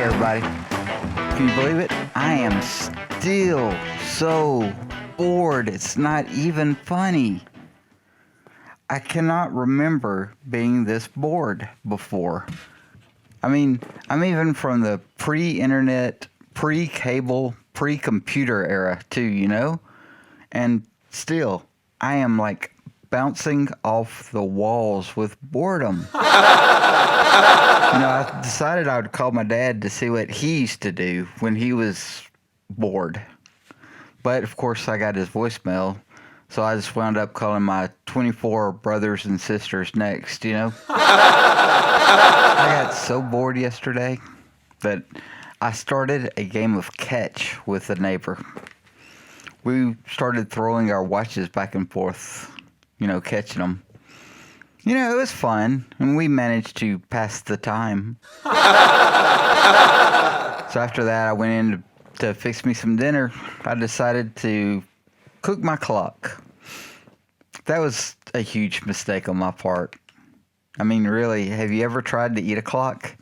everybody. Can you believe it? I am still so bored. It's not even funny. I cannot remember being this bored before. I mean, I'm even from the pre-internet, pre-cable, pre-computer era too, you know? And still, I am like bouncing off the walls with boredom. I decided I would call my dad to see what he used to do when he was bored. But of course, I got his voicemail, so I just wound up calling my 24 brothers and sisters next, you know? I got so bored yesterday that I started a game of catch with a neighbor. We started throwing our watches back and forth, catching them. It was fun, and we managed to pass the time. So after that, I went in to fix me some dinner. I decided to cook my clock. That was a huge mistake on my part. I mean, really, have you ever tried to eat a clock?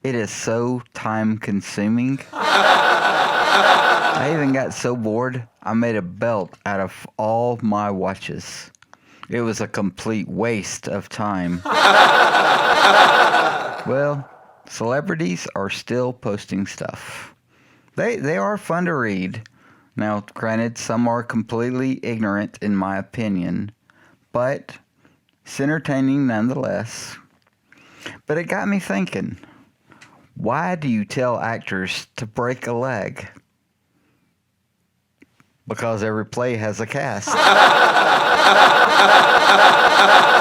It is so time-consuming. I even got so bored, I made a belt out of all my watches. It was a complete waste of time. Well, celebrities are still posting stuff. They are fun to read. Now, granted, some are completely ignorant in my opinion, but it's entertaining nonetheless. But it got me thinking, why do you tell actors to break a leg? Because every play has a cast.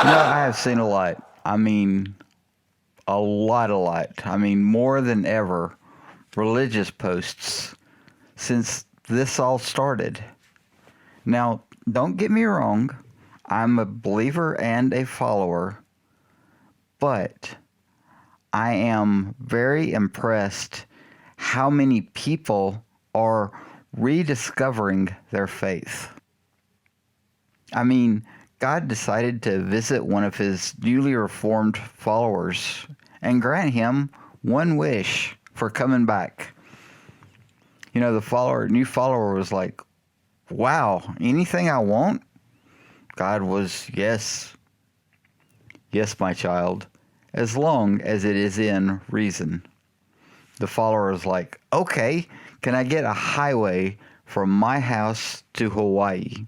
I have seen a lot. I mean, a lot. I mean, more than ever, religious posts since this all started. Now, don't get me wrong. I'm a believer and a follower. But I am very impressed how many people are rediscovering their faith. I mean, God decided to visit one of his newly reformed followers and grant him one wish for coming back. The new follower was like, wow, anything I want? God was, yes, my child, as long as it is in reason. The follower was like, okay, can I get a highway from my house to Hawaii?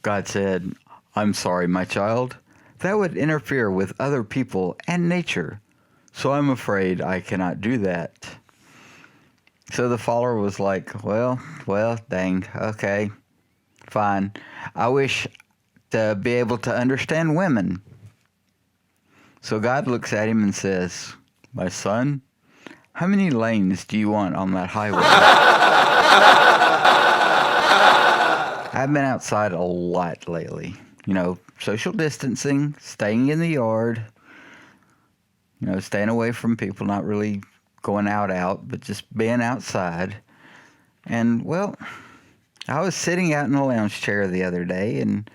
God said, I'm sorry, my child. That would interfere with other people and nature, so I'm afraid I cannot do that. So the follower was like, well, dang, okay, fine. I wish to be able to understand women. So God looks at him and says, my son, how many lanes do you want on that highway? I've been outside a lot lately. Social distancing, staying in the yard, staying away from people, not really going out, but just being outside. And, well, I was sitting out in a lounge chair the other day, and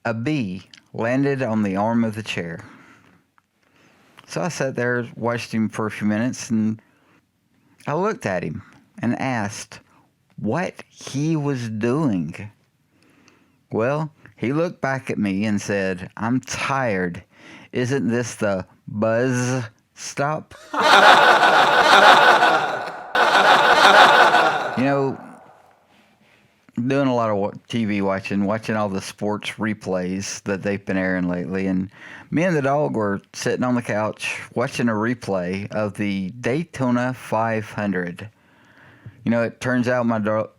a bee landed on the arm of the chair. So I sat there, watched him for a few minutes, and I looked at him and asked what he was doing. Well, he looked back at me and said, I'm tired. Isn't this the buzz stop? Doing a lot of TV watching all the sports replays that they've been airing lately. And me and the dog were sitting on the couch watching a replay of the Daytona 500. It turns out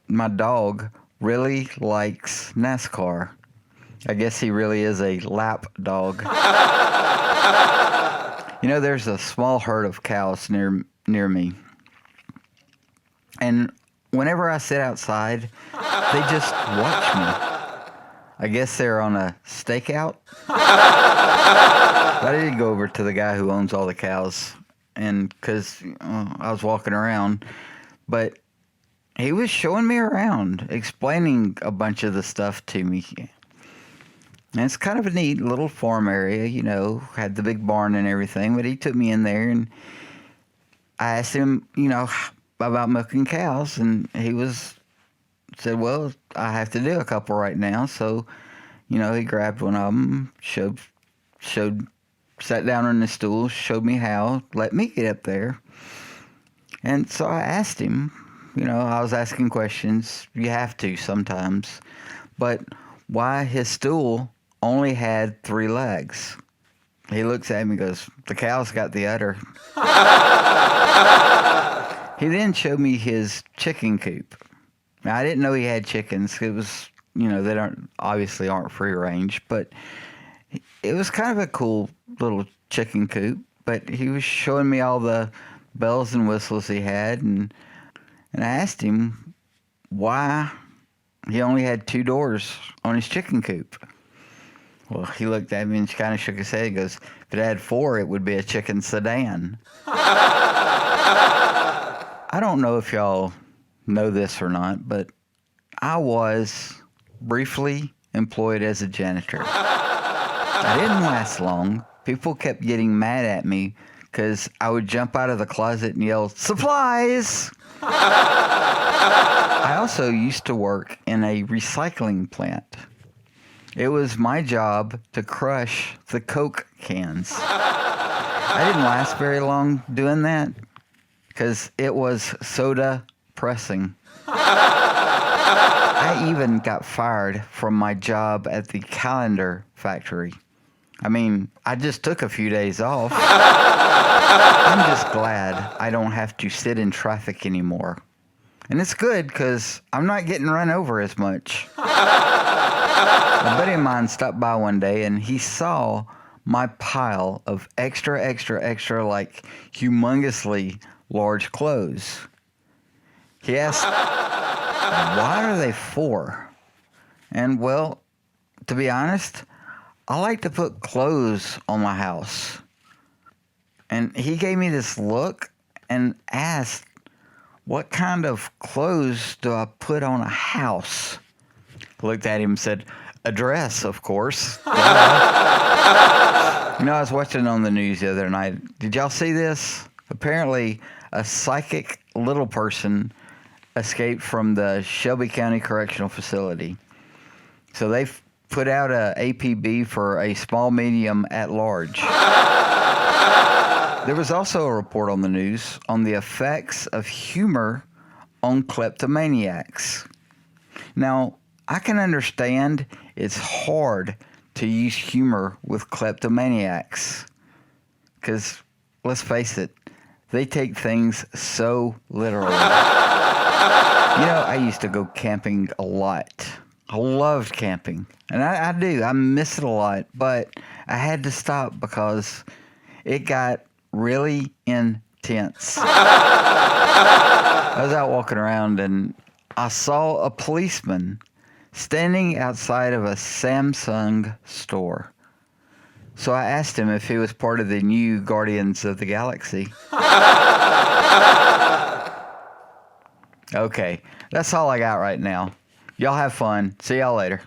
my dog really likes NASCAR. I guess he really is a lap dog. There's a small herd of cows near me. And whenever I sit outside, they just watch me. I guess they're on a stakeout. I did go over to the guy who owns all the cows, and because I was walking around, but he was showing me around, explaining a bunch of the stuff to me. And it's kind of a neat little farm area, had the big barn and everything. But he took me in there and I asked him, about milking cows, and said, "Well, I have to do a couple right now." So, he grabbed one of them, showed, sat down on the stool, showed me how, let me get up there. And so I asked him, I was asking questions. You have to sometimes. But why his stool only had 3 legs. He looks at me and goes, "The cow's got the udder." He then showed me his chicken coop. Now, I didn't know he had chickens. It was, they obviously aren't free range, but it was kind of a cool little chicken coop. But he was showing me all the bells and whistles he had, and I asked him why he only had 2 doors on his chicken coop. Well, he looked at me and kind of shook his head. He goes, "If it had 4, it would be a chicken sedan." I don't know if y'all know this or not, but I was briefly employed as a janitor. I didn't last long. People kept getting mad at me because I would jump out of the closet and yell, "Supplies!" I also used to work in a recycling plant. It was my job to crush the Coke cans. I didn't last very long doing that because it was soda pressing. I even got fired from my job at the calendar factory. I mean, I just took a few days off. I'm just glad I don't have to sit in traffic anymore. And it's good because I'm not getting run over as much. A buddy of mine stopped by one day and he saw my pile of extra, like humongously large clothes. He asked, "What are they for?" And well, to be honest, I like to put clothes on my house. And he gave me this look and asked, "What kind of clothes do I put on a house?" I looked at him and said, "A dress, of course." I was watching on the news the other night. Did y'all see this? Apparently, a psychic little person escaped from the Shelby County Correctional Facility. So they've put out a APB for a small medium at large. There was also a report on the news on the effects of humor on kleptomaniacs. Now, I can understand it's hard to use humor with kleptomaniacs because, let's face it, they take things so literally. I used to go camping a lot. I loved camping, and I do. I miss it a lot, but I had to stop because it got really intense. I was out walking around, and I saw a policeman standing outside of a Samsung store. So I asked him if he was part of the new Guardians of the Galaxy. Okay, that's all I got right now. Y'all have fun. See y'all later.